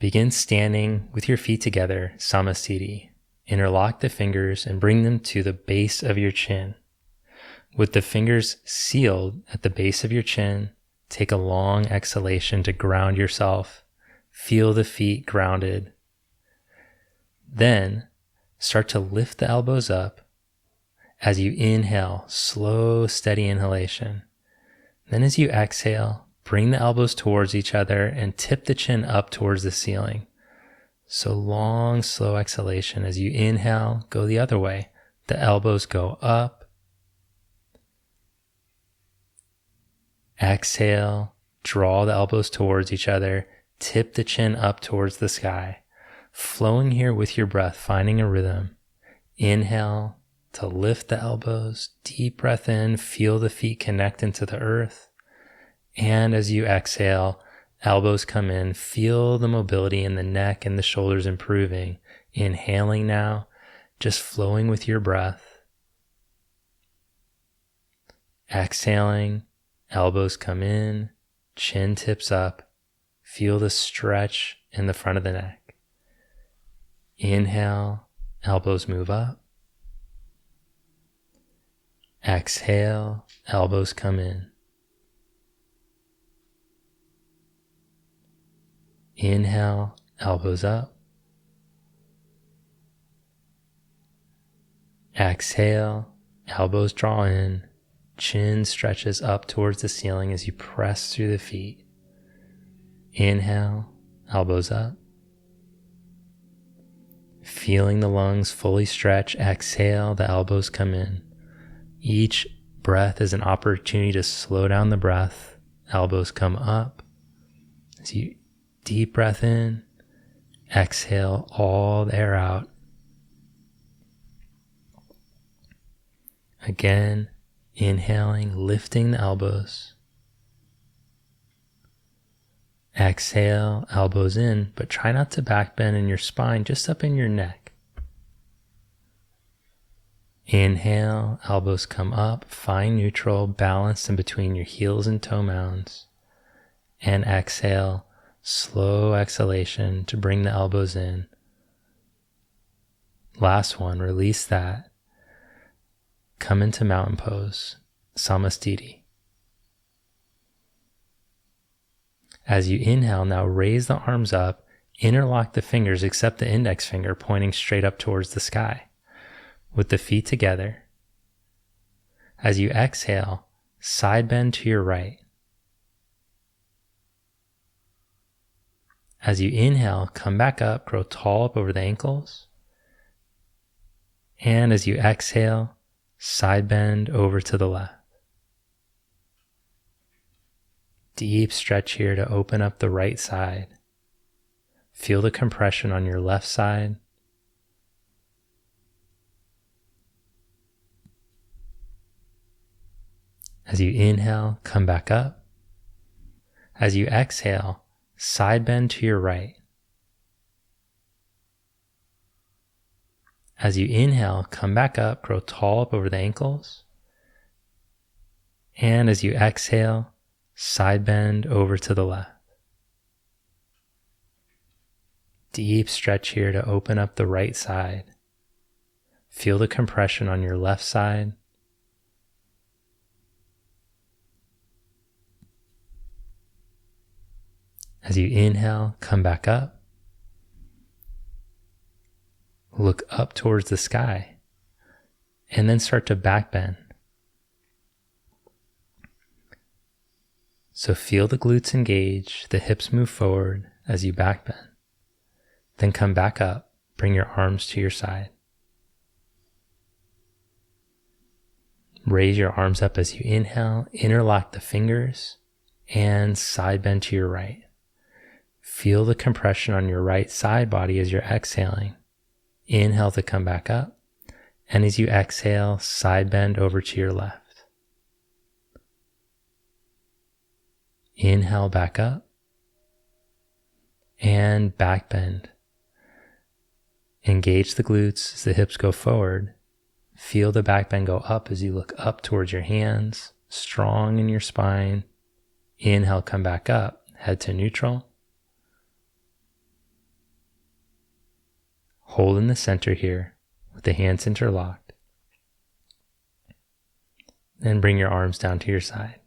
Begin standing with your feet together, Samasthiti. Interlock the fingers and bring them to the base of your chin. With the fingers sealed at the base of your chin, take a long exhalation to ground yourself. Feel the feet grounded. Then start to lift the elbows up as you inhale, slow, steady inhalation. Then as you exhale, bring the elbows towards each other and tip the chin up towards the ceiling. So long, slow exhalation. As you inhale, go the other way. The elbows go up. Exhale, draw the elbows towards each other. Tip the chin up towards the sky. Flowing here with your breath, finding a rhythm. Inhale to lift the elbows. Deep breath in, feel the feet connect into the earth. And as you exhale, elbows come in, feel the mobility in the neck and the shoulders improving. Inhaling now, just flowing with your breath. Exhaling, elbows come in, chin tips up. Feel the stretch in the front of the neck. Inhale, elbows move up. Exhale, elbows come in. Inhale, elbows up. Exhale, elbows draw in. Chin stretches up towards the ceiling as you press through the feet. Inhale, elbows up. Feeling the lungs fully stretch. Exhale, the elbows come in. Each breath is an opportunity to slow down the breath. Elbows come up. As you deep breath in, exhale all the air out. Again, inhaling, lifting the elbows. Exhale, elbows in, but try not to back bend in your spine, just up in your neck. Inhale, elbows come up, find neutral, balanced in between your heels and toe mounds. And exhale, slow exhalation to bring the elbows in. Last one, release that. Come into mountain pose, Samasthiti. As you inhale, now raise the arms up, interlock the fingers except the index finger pointing straight up towards the sky, with the feet together. As you exhale, side bend to your right. As you inhale, come back up, grow tall up over the ankles. And as you exhale, side bend over to the left. Deep stretch here to open up the right side. Feel the compression on your left side. As you inhale, come back up. As you exhale, side bend to your right. As you inhale, come back up, grow tall up over the ankles. And as you exhale, side bend over to the left. Deep stretch here to open up the right side. Feel the compression on your left side. As you inhale, come back up. Look up towards the sky. And then start to back bend. So feel the glutes engage, the hips move forward as you back bend. Then come back up, bring your arms to your side. Raise your arms up as you inhale, interlock the fingers, and side bend to your right. Feel the compression on your right side body as you're exhaling. Inhale to come back up, and as you exhale, side bend over to your left. Inhale back up and back bend. Engage the glutes as the hips go forward. Feel the back bend go up as you look up towards your hands, strong in your spine. Inhale, come back up, head to neutral. Hold in the center here with the hands interlocked. Then bring your arms down to your side.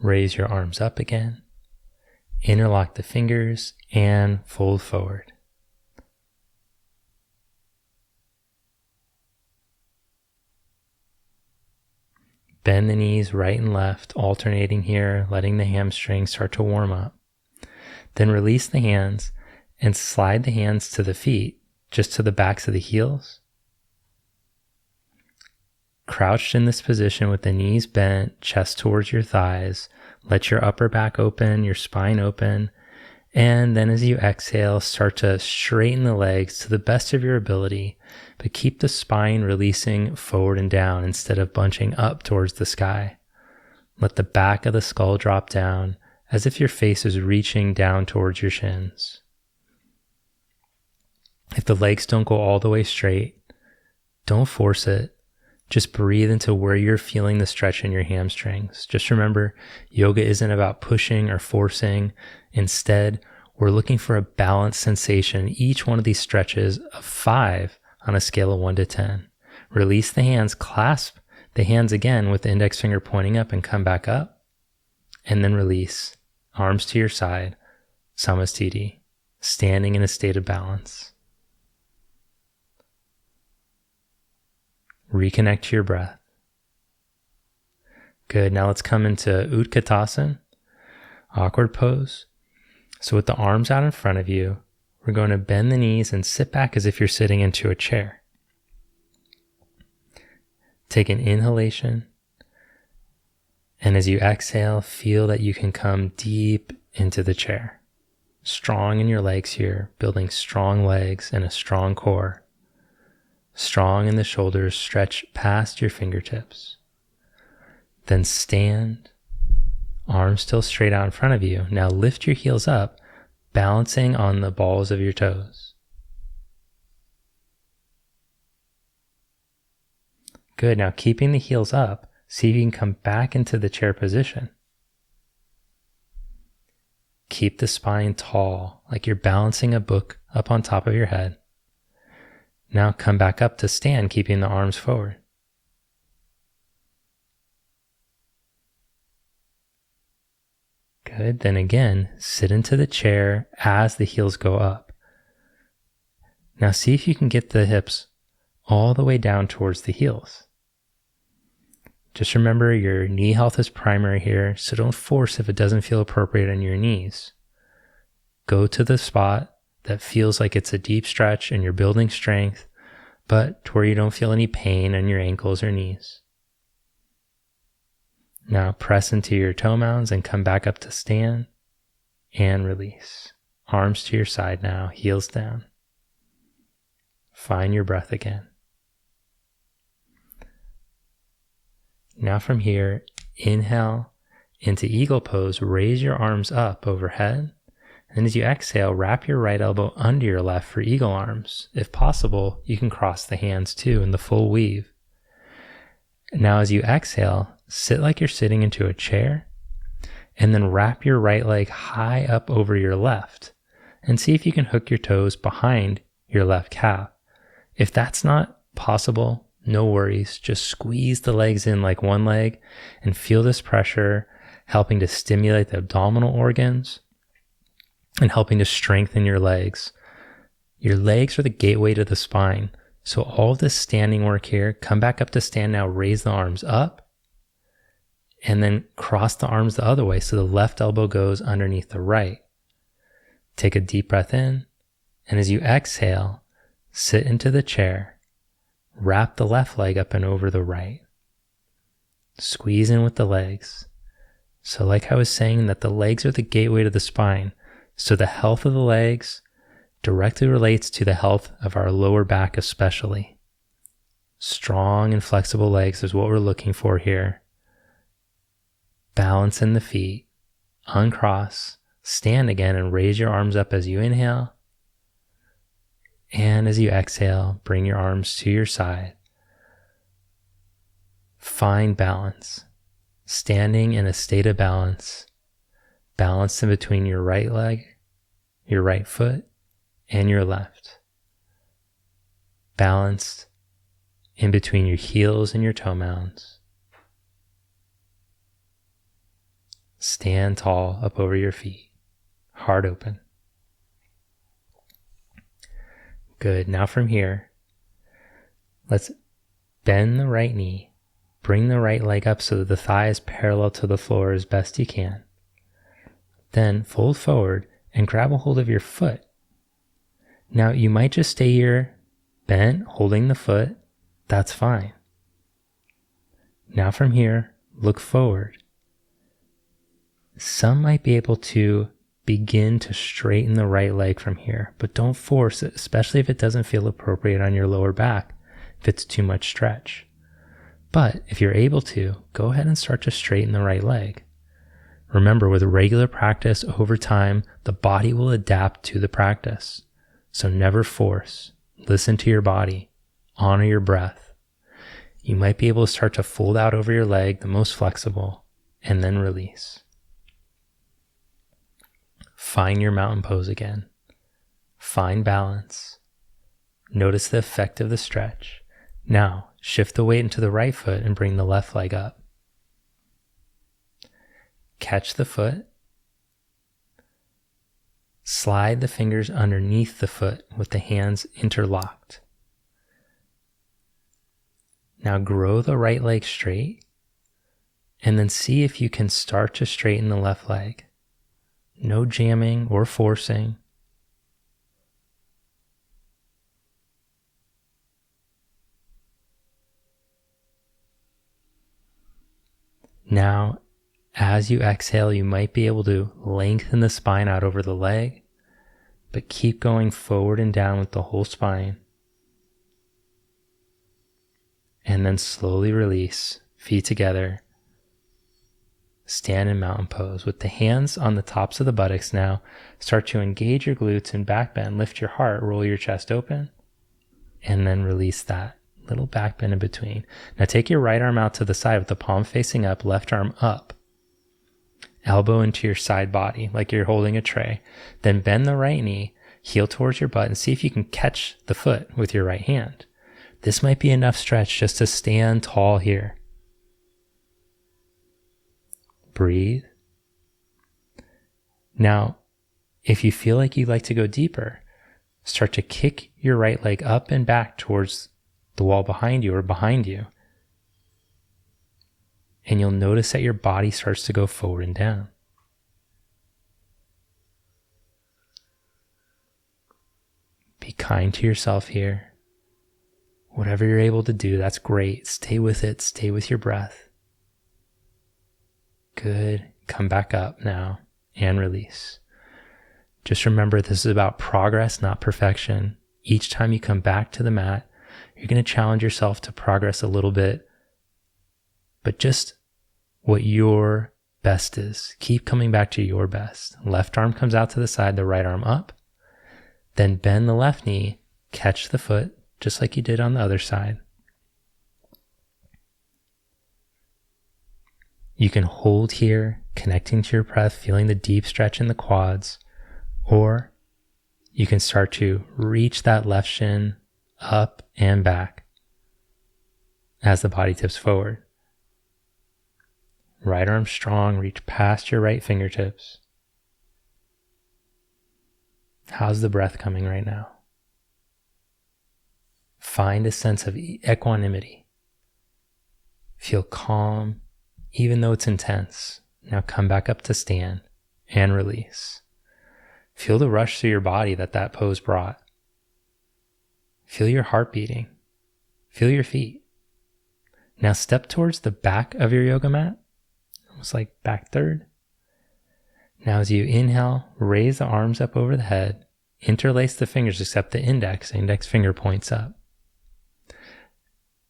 Raise your arms up again, interlock the fingers, and fold forward. Bend the knees right and left, alternating here, letting the hamstrings start to warm up. Then release the hands and slide the hands to the feet, just to the backs of the heels. Crouched in this position with the knees bent, chest towards your thighs. Let your upper back open, your spine open. And then as you exhale, start to straighten the legs to the best of your ability, but keep the spine releasing forward and down instead of bunching up towards the sky. Let the back of the skull drop down as if your face is reaching down towards your shins. If the legs don't go all the way straight, don't force it. Just breathe into where you're feeling the stretch in your hamstrings. Just remember, yoga isn't about pushing or forcing. Instead, we're looking for a balanced sensation. Each one of these stretches of 5 on a scale of 1 to 10. Release the hands, clasp the hands again with the index finger pointing up and come back up. And then release. Arms to your side, Samastiti, standing in a state of balance. Reconnect to your breath. Good. Now let's come into Utkatasana, awkward pose. So with the arms out in front of you, we're going to bend the knees and sit back as if you're sitting into a chair. Take an inhalation. And as you exhale, feel that you can come deep into the chair. Strong in your legs here, building strong legs and a strong core. Strong in the shoulders, stretch past your fingertips. Then stand, arms still straight out in front of you. Now lift your heels up, balancing on the balls of your toes. Good. Now keeping the heels up, see if you can come back into the chair position. Keep the spine tall, like you're balancing a book up on top of your head. Now come back up to stand, keeping the arms forward. Good. Then again, sit into the chair as the heels go up. Now see if you can get the hips all the way down towards the heels. Just remember your knee health is primary here, so don't force if it doesn't feel appropriate on your knees. Go to the spot that feels like it's a deep stretch and you're building strength, but to where you don't feel any pain on your ankles or knees. Now press into your toe mounds and come back up to stand and release. Arms to your side now, heels down. Find your breath again. Now from here, inhale into eagle pose, raise your arms up overhead. And as you exhale, wrap your right elbow under your left for eagle arms. If possible, you can cross the hands too in the full weave. Now as you exhale, sit like you're sitting into a chair, and then wrap your right leg high up over your left, and see if you can hook your toes behind your left calf. If that's not possible, no worries. Just squeeze the legs in like one leg and feel this pressure helping to stimulate the abdominal organs and helping to strengthen your legs. Your legs are the gateway to the spine. So all this standing work here, come back up to stand now, raise the arms up, and then cross the arms the other way so the left elbow goes underneath the right. Take a deep breath in, and as you exhale, sit into the chair. Wrap the left leg up and over the right. Squeeze in with the legs. So like I was saying, that the legs are the gateway to the spine. So the health of the legs directly relates to the health of our lower back especially. Strong and flexible legs is what we're looking for here. Balance in the feet. Uncross. Stand again and raise your arms up as you inhale. And as you exhale, bring your arms to your side. Find balance. Standing in a state of balance. Balance in between your right leg, your right foot, and your left. Balanced in between your heels and your toe mounds. Stand tall up over your feet, heart open. Good. Now from here, let's bend the right knee, bring the right leg up so that the thigh is parallel to the floor as best you can. Then fold forward and grab a hold of your foot. Now you might just stay here bent, holding the foot. That's fine. Now from here, look forward. Some might be able to begin to straighten the right leg from here, but don't force it, especially if it doesn't feel appropriate on your lower back, if it's too much stretch. But if you're able to, go ahead and start to straighten the right leg. Remember, with regular practice over time, the body will adapt to the practice. So never force. Listen to your body. Honor your breath. You might be able to start to fold out over your leg, the most flexible, and then release. Find your mountain pose again. Find balance. Notice the effect of the stretch. Now, shift the weight into the right foot and bring the left leg up. Catch the foot. Slide the fingers underneath the foot with the hands interlocked. Now grow the right leg straight, and then see if you can start to straighten the left leg. No jamming or forcing. Now, as you exhale, you might be able to lengthen the spine out over the leg, but keep going forward and down with the whole spine. And then slowly release, feet together. Stand in mountain pose with the hands on the tops of the buttocks now. Start to engage your glutes and back bend. Lift your heart, roll your chest open, and then release that. Little back bend in between. Now take your right arm out to the side with the palm facing up, left arm up. Elbow into your side body like you're holding a tray. Then bend the right knee, heel towards your butt, and see if you can catch the foot with your right hand. This might be enough stretch just to stand tall here. Breathe. Now, if you feel like you'd like to go deeper, start to kick your right leg up and back towards the wall behind you or behind you. And you'll notice that your body starts to go forward and down. Be kind to yourself here. Whatever you're able to do, that's great. Stay with it. Stay with your breath. Good. Come back up now and release. Just remember, this is about progress, not perfection. Each time you come back to the mat, you're going to challenge yourself to progress a little bit, but just what your best is. Keep coming back to your best. Left arm comes out to the side, the right arm up. Then bend the left knee, catch the foot, just like you did on the other side. You can hold here, connecting to your breath, feeling the deep stretch in the quads, or you can start to reach that left shin up and back as the body tips forward. Right arm strong, reach past your right fingertips. How's the breath coming right now? Find a sense of equanimity. Feel calm, even though it's intense. Now come back up to stand and release. Feel the rush through your body that pose brought. Feel your heart beating. Feel your feet. Now step towards the back of your yoga mat, almost like back third. Now as you inhale, raise the arms up over the head, interlace the fingers except the index finger points up.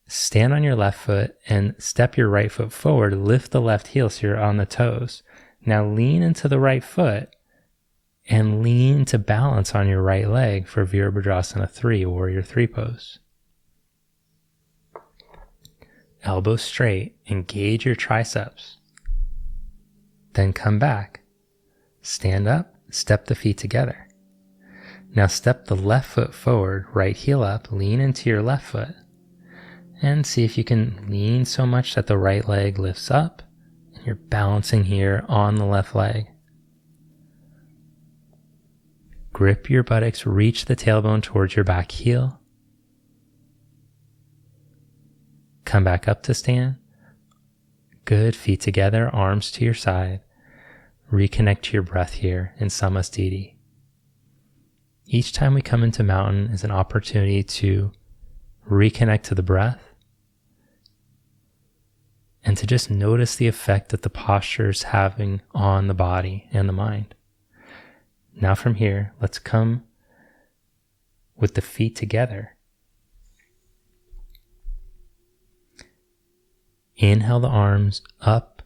stand on your left foot and step your right foot forward. Lift the left heel so you're on the toes. Now lean into the right foot and lean to balance on your right leg for Virabhadrasana 3, Warrior 3 pose. Elbows straight, engage your triceps. Then come back. Stand up, step the feet together. Now step the left foot forward, right heel up, lean into your left foot. And see if you can lean so much that the right leg lifts up and you're balancing here on the left leg. Grip your buttocks, reach the tailbone towards your back heel. Come back up to stand. Good, feet together, arms to your side. Reconnect to your breath here in Samasthiti. Each time we come into mountain is an opportunity to reconnect to the breath and to just notice the effect that the posture is having on the body and the mind. Now from here, let's come with the feet together. Inhale the arms up.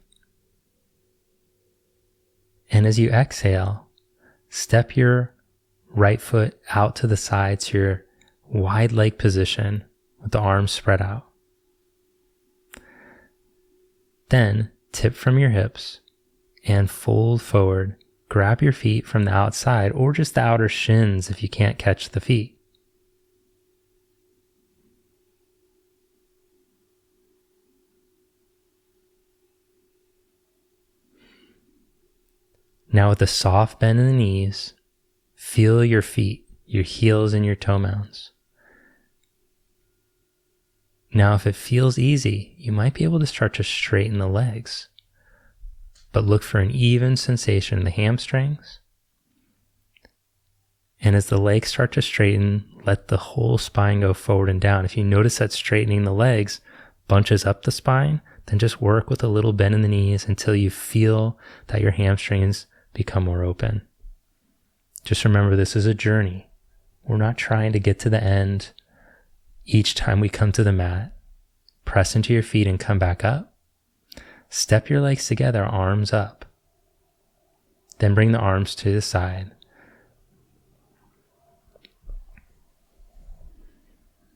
And as you exhale, step your right foot out to the side to your wide leg position with the arms spread out. Then tip from your hips and fold forward. Grab your feet from the outside or just the outer shins if you can't catch the feet. Now with a soft bend in the knees, feel your feet, your heels and your toe mounds. Now if it feels easy, you might be able to start to straighten the legs. But look for an even sensation in the hamstrings. And as the legs start to straighten, let the whole spine go forward and down. If you notice that straightening the legs bunches up the spine, then just work with a little bend in the knees until you feel that your hamstrings become more open. Just remember, this is a journey. We're not trying to get to the end each time we come to the mat. Press into your feet and come back up. Step your legs together, arms up. Then bring the arms to the side.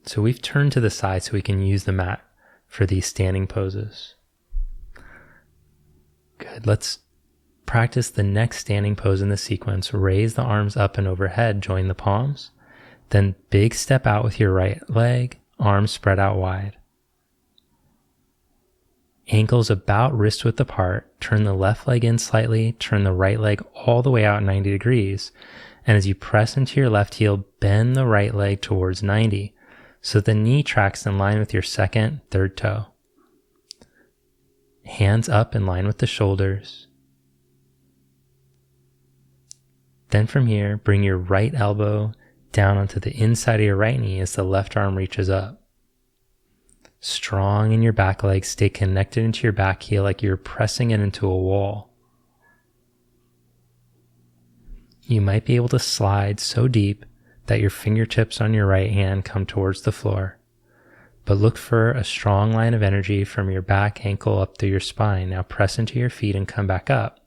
So we've turned to the side so we can use the mat for these standing poses. Good. Let's practice the next standing pose in the sequence. Raise the arms up and overhead, join the palms. Then big step out with your right leg, arms spread out wide. Ankles about wrist width apart. Turn the left leg in slightly, turn the right leg all the way out 90 degrees. And as you press into your left heel, bend the right leg towards 90 so the knee tracks in line with your second, third toe. Hands up in line with the shoulders. Then from here, bring your right elbow down onto the inside of your right knee as the left arm reaches up. Strong in your back leg, stay connected into your back heel like you're pressing it into a wall. You might be able to slide so deep that your fingertips on your right hand come towards the floor, but look for a strong line of energy from your back ankle up through your spine. Now press into your feet and come back up.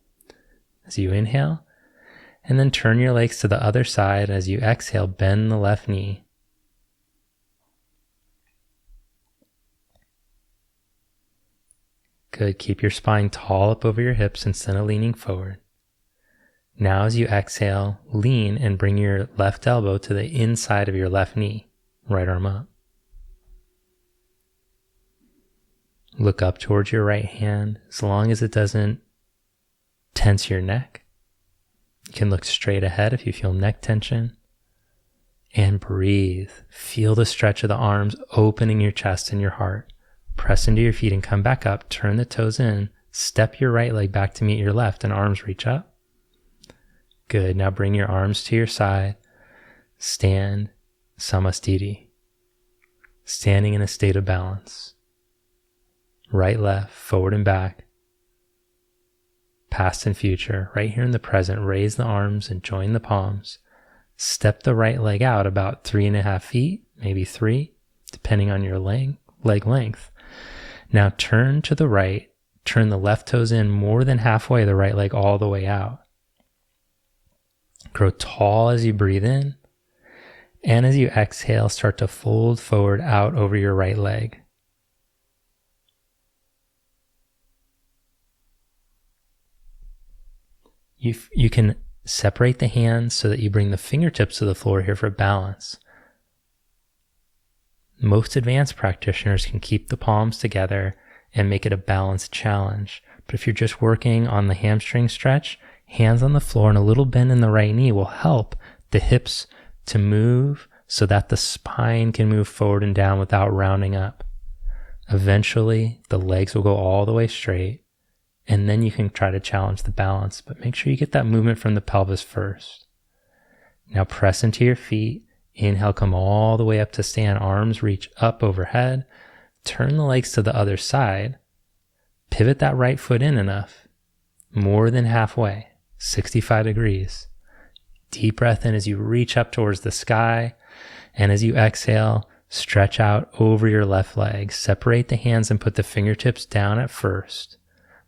As you inhale, and then turn your legs to the other side. As you exhale, bend the left knee. Good. Keep your spine tall up over your hips instead of leaning forward. Now as you exhale, lean and bring your left elbow to the inside of your left knee, right arm up. Look up towards your right hand as long as it doesn't tense your neck. You can look straight ahead if you feel neck tension. And breathe. Feel the stretch of the arms opening your chest and your heart. Press into your feet and come back up. Turn the toes in. Step your right leg back to meet your left and arms reach up. Good. Now bring your arms to your side. Stand Samasthiti. Standing in a state of balance. Right, left, forward and back. Past and future. Right here in the present, raise the arms and join the palms. Step the right leg out about 3.5 feet, maybe 3, depending on your length leg length. Now turn to the right, turn the left toes in more than halfway, the right leg all the way out. Grow tall as you breathe in, and as you exhale, start to fold forward out over your right leg. You can separate the hands so that you bring the fingertips to the floor here for balance. Most advanced practitioners can keep the palms together and make it a balanced challenge. But if you're just working on the hamstring stretch, hands on the floor and a little bend in the right knee will help the hips to move so that the spine can move forward and down without rounding up. Eventually, the legs will go all the way straight, and then you can try to challenge the balance, but make sure you get that movement from the pelvis first. Now press into your feet. Inhale, come all the way up to stand. Arms reach up overhead. Turn the legs to the other side. Pivot that right foot in enough. More than halfway, 65 degrees. Deep breath in as you reach up towards the sky. And as you exhale, stretch out over your left leg. Separate the hands and put the fingertips down at first.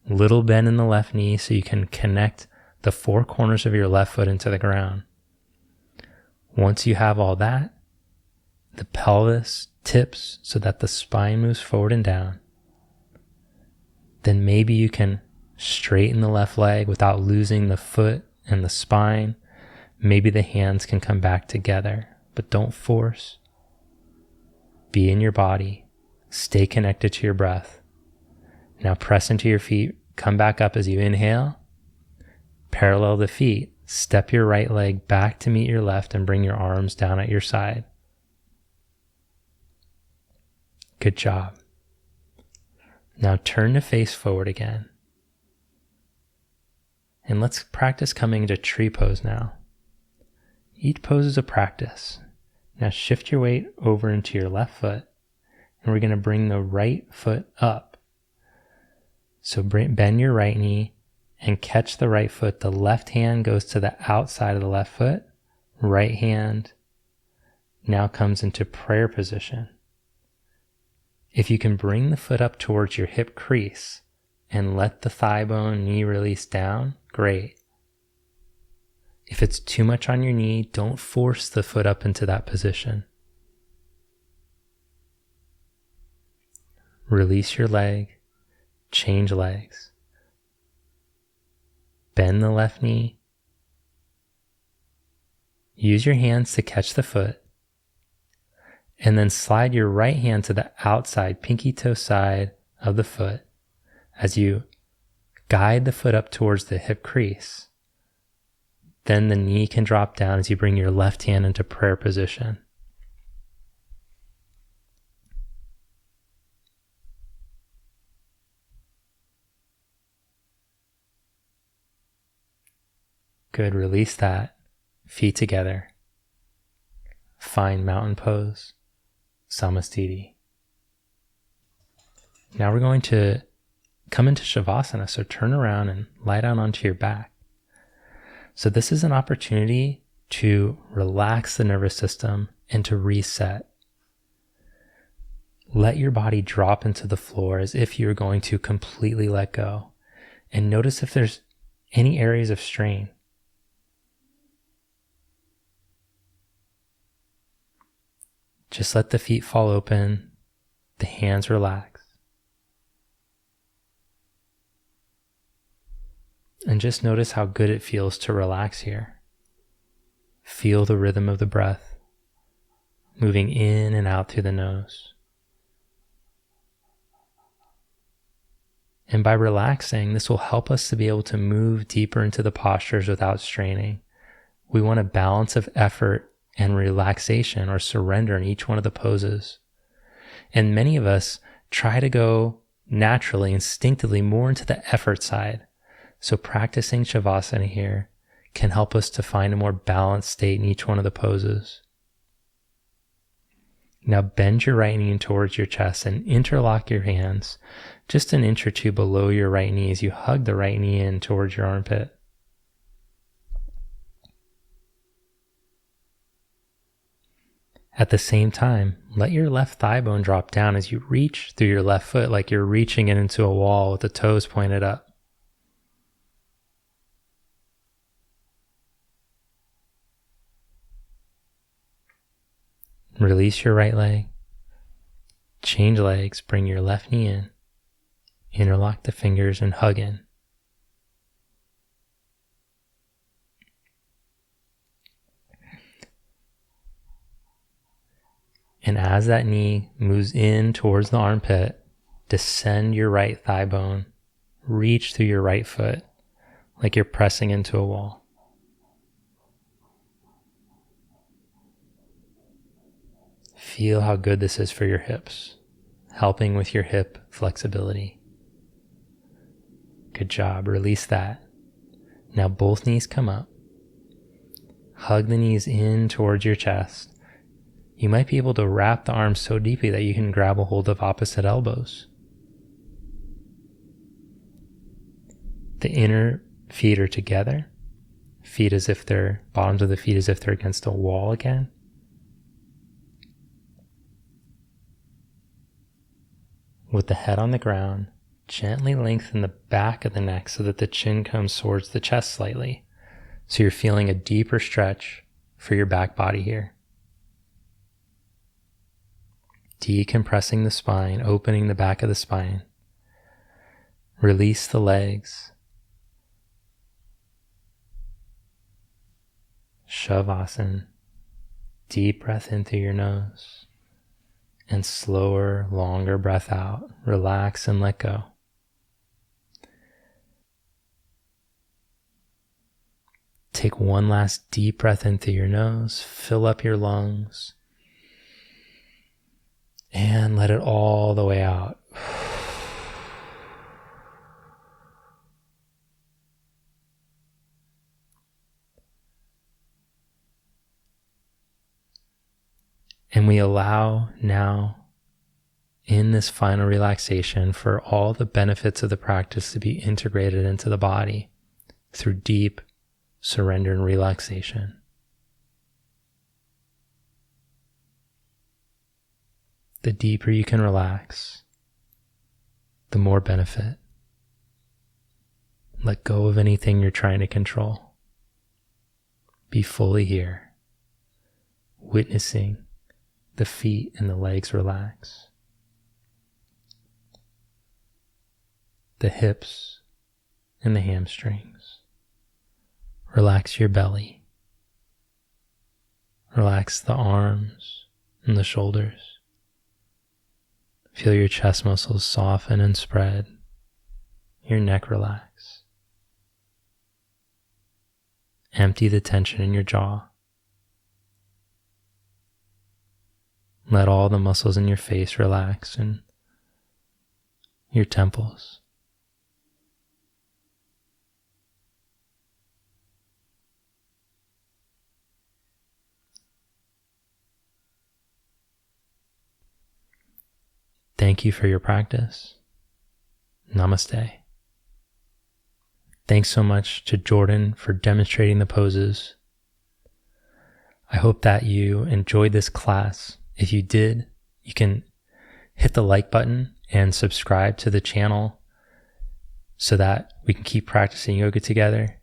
Little bend in the left knee so you can connect the four corners of your left foot into the ground. Once you have all that, the pelvis tips so that the spine moves forward and down. Then maybe you can straighten the left leg without losing the foot and the spine. Maybe the hands can come back together, but don't force. Be in your body. Stay connected to your breath. Now press into your feet. Come back up as you inhale. Parallel the feet. Step your right leg back to meet your left and bring your arms down at your side. Good job. Now turn to face forward again. And let's practice coming to tree pose now. Each pose is a practice. Now shift your weight over into your left foot, and we're going to bring the right foot up. So bend your right knee and catch the right foot. The left hand goes to the outside of the left foot. Right hand now comes into prayer position. If you can bring the foot up towards your hip crease and let the thigh bone knee release down, great. If it's too much on your knee, don't force the foot up into that position. Release your leg, change legs. Bend the left knee. Use your hands to catch the foot. And then slide your right hand to the outside, pinky toe side of the foot as you guide the foot up towards the hip crease. Then the knee can drop down as you bring your left hand into prayer position. Good, release that. Feet together. Find mountain pose, Samastiti. Now we're going to come into Shavasana, so turn around and lie down onto your back. So this is an opportunity to relax the nervous system and to reset. Let your body drop into the floor as if you're going to completely let go. And notice if there's any areas of strain. Just let the feet fall open, the hands relax. And just notice how good it feels to relax here. Feel the rhythm of the breath, moving in and out through the nose. And by relaxing, this will help us to be able to move deeper into the postures without straining. We want a balance of effort and relaxation or surrender in each one of the poses. And many of us try to go naturally, instinctively more into the effort side. So practicing Shavasana here can help us to find a more balanced state in each one of the poses. Now bend your right knee in towards your chest and interlock your hands just an inch or two below your right knee as you hug the right knee in towards your armpit. At the same time, let your left thigh bone drop down as you reach through your left foot like you're reaching it into a wall with the toes pointed up. Release your right leg. Change legs, bring your left knee in. Interlock the fingers and hug in. And as that knee moves in towards the armpit, descend your right thigh bone. Reach through your right foot like you're pressing into a wall. Feel how good this is for your hips, helping with your hip flexibility. Good job. Release that. Now both knees come up. Hug the knees in towards your chest. You might be able to wrap the arms so deeply that you can grab a hold of opposite elbows. The inner feet are together. Bottoms of the feet as if they're against a wall again. With the head on the ground, gently lengthen the back of the neck so that the chin comes towards the chest slightly. So you're feeling a deeper stretch for your back body here. Decompressing the spine, opening the back of the spine. Release the legs. Shavasana. Deep breath in through your nose. And slower, longer breath out. Relax and let go. Take one last deep breath in through your nose. Fill up your lungs. And let it all the way out. And we allow now in this final relaxation for all the benefits of the practice to be integrated into the body through deep surrender and relaxation. The deeper you can relax, the more benefit. Let go of anything you're trying to control. Be fully here, witnessing the feet and the legs relax. The hips and the hamstrings. Relax your belly. Relax the arms and the shoulders. Feel your chest muscles soften and spread. Your neck relax. Empty the tension in your jaw. Let all the muscles in your face relax and your temples. Thank you for your practice. Namaste. Thanks so much to Jordan for demonstrating the poses. I hope that you enjoyed this class. If you did, you can hit the like button and subscribe to the channel so that we can keep practicing yoga together.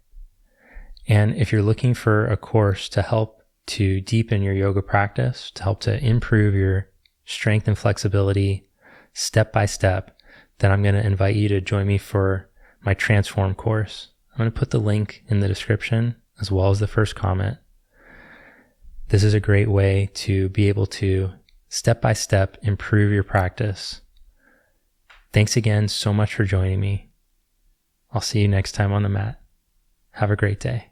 And if you're looking for a course to help to deepen your yoga practice, to help to improve your strength and flexibility step by step, then I'm going to invite you to join me for my Transform course. I'm going to put the link in the description as well as the first comment. This is a great way to be able to step by step improve your practice. Thanks again so much for joining me. I'll see you next time on the mat. Have a great day.